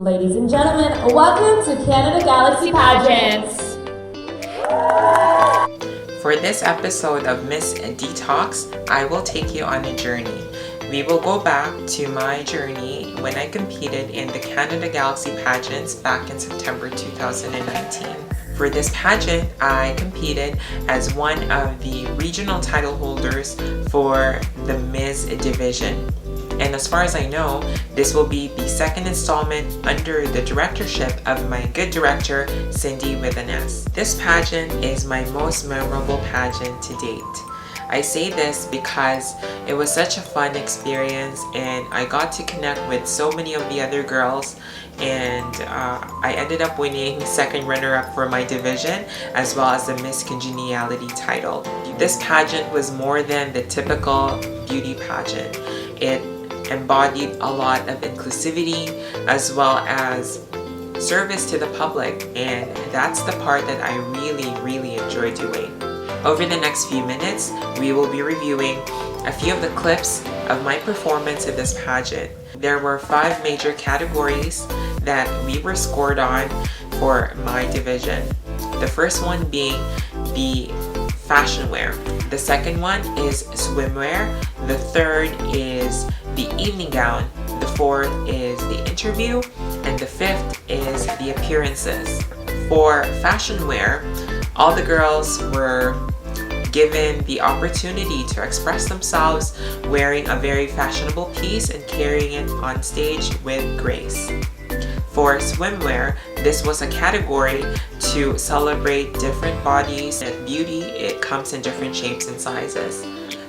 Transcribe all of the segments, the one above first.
Ladies and gentlemen, welcome to Canada Galaxy Pageant. For this episode of Miss DEE-talks, I will take you on a journey. We will go back to my journey when I competed in the Canada Galaxy Pageants back in September 2019. For this pageant, I competed as one of the regional title holders for the Ms. division. And as far as I know, this will be the second installment under the directorship of my good director, Cindy with an S. This pageant is my most memorable pageant to date. I say this because it was such a fun experience and I got to connect with so many of the other girls, and I ended up winning second runner-up for my division as well as the Miss Congeniality title. This pageant was more than the typical beauty pageant. It embodied a lot of inclusivity as well as service to the public, and that's the part that I really enjoy doing. Over the next few minutes, we will be reviewing a few of the clips of my performance in this pageant. There were 5 major categories that we were scored on for my division. The first one being the fashion wear. The second one is swimwear. The third is the evening gown. The fourth is the interview. And the fifth is the appearances. For fashion wear, all the girls were given the opportunity to express themselves wearing a very fashionable piece and carrying it on stage with grace. For swimwear, this was a category to celebrate different bodies and beauty. It comes in different shapes and sizes.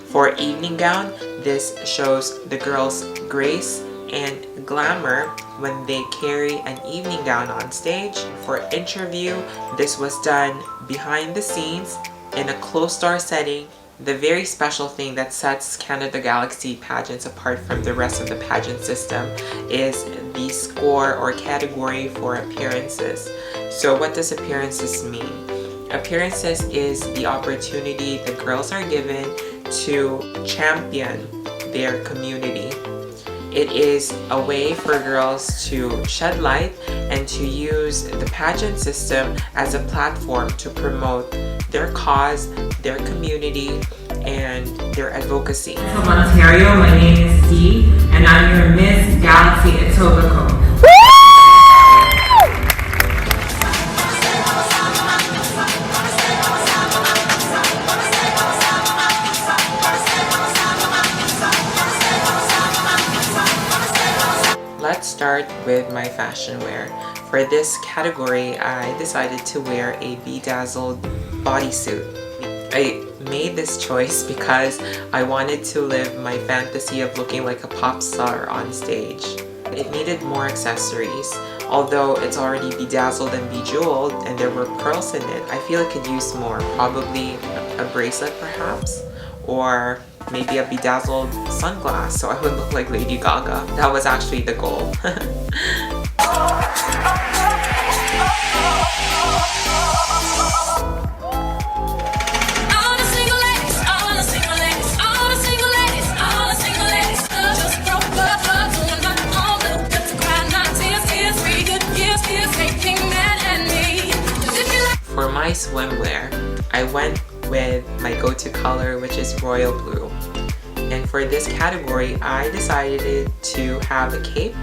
For evening gown, this shows the girls' grace and glamour when they carry an evening gown on stage. For interview, this was done behind the scenes in a closed-door setting. The very special thing that sets Canada Galaxy pageants apart from the rest of the pageant system is the score or category for appearances. So what does appearances mean? Appearances is the opportunity the girls are given to champion their community. It is a way for girls to shed light and to use the pageant system as a platform to promote their cause, their community, and their advocacy. From Ontario, my name is Dee, and I'm your Miss Galaxy Etobicoke. Let's start with my fashion wear. For this category, I decided to wear a bedazzled bodysuit. I made this choice because I wanted to live my fantasy of looking like a pop star on stage. It needed more accessories. Although it's already bedazzled and bejeweled and there were pearls in it, I feel it could use more. Probably a bracelet perhaps, or maybe a bedazzled sunglass so I would look like Lady Gaga. That was actually the goal. For my swimwear, I went with my go-to color, which is royal blue. And for this category, I decided to have a cape.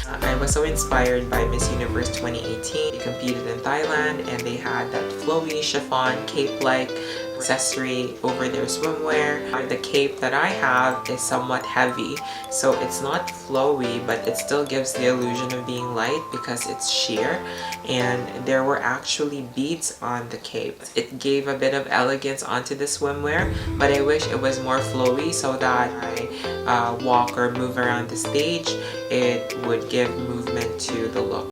I was so inspired by Miss Universe 2018. They competed in Thailand and they had that flowy chiffon cape-like accessory over their swimwear. The cape that I have is somewhat heavy, so it's not flowy, but it still gives the illusion of being light because it's sheer, and there were actually beads on the cape. It gave a bit of elegance onto the swimwear, but I wish it was more flowy so that I walk or move around the stage, it would give movement to the look.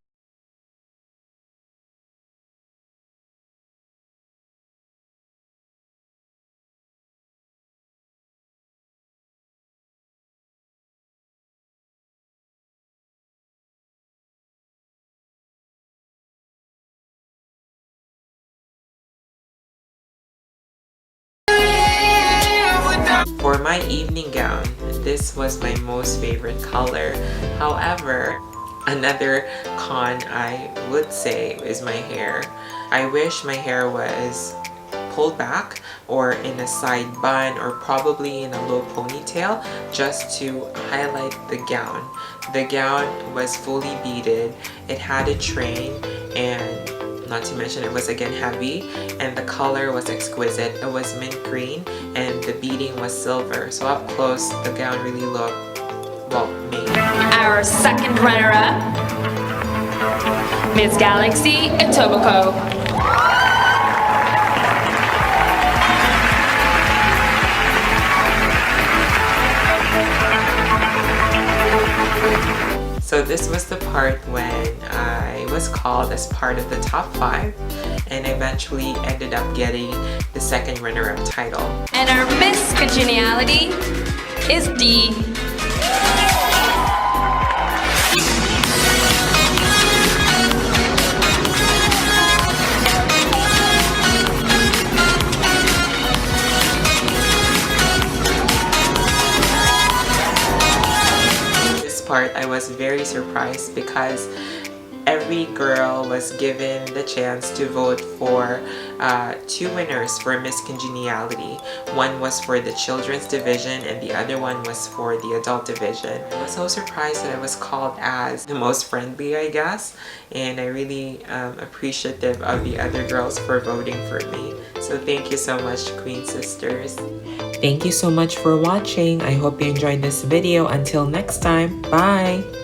For my evening gown, this was my most favorite color. However, Another con I would say is my hair. I wish my hair was pulled back or in a side bun or probably in a low ponytail just to highlight the gown. The gown was fully beaded, it had a train, and not to mention it was again heavy, and the color was exquisite. It was mint green and the beading was silver, so up close the gown really looked, well, made. Our second runner-up, Miss Galaxy Etobicoke. So this was the part when I was called as part of the top 5 and eventually ended up getting the second runner-up title. And our Miss Congeniality is D. Part I was very surprised because every girl was given the chance to vote for 2 winners for Miss Congeniality. One was for the children's division and the other one was for the adult division. I was so surprised that I was called as the most friendly, I guess, and I really appreciative of the other girls for voting for me. So thank you so much, Queen Sisters. Thank you so much for watching. I hope you enjoyed this video. Until next time, bye!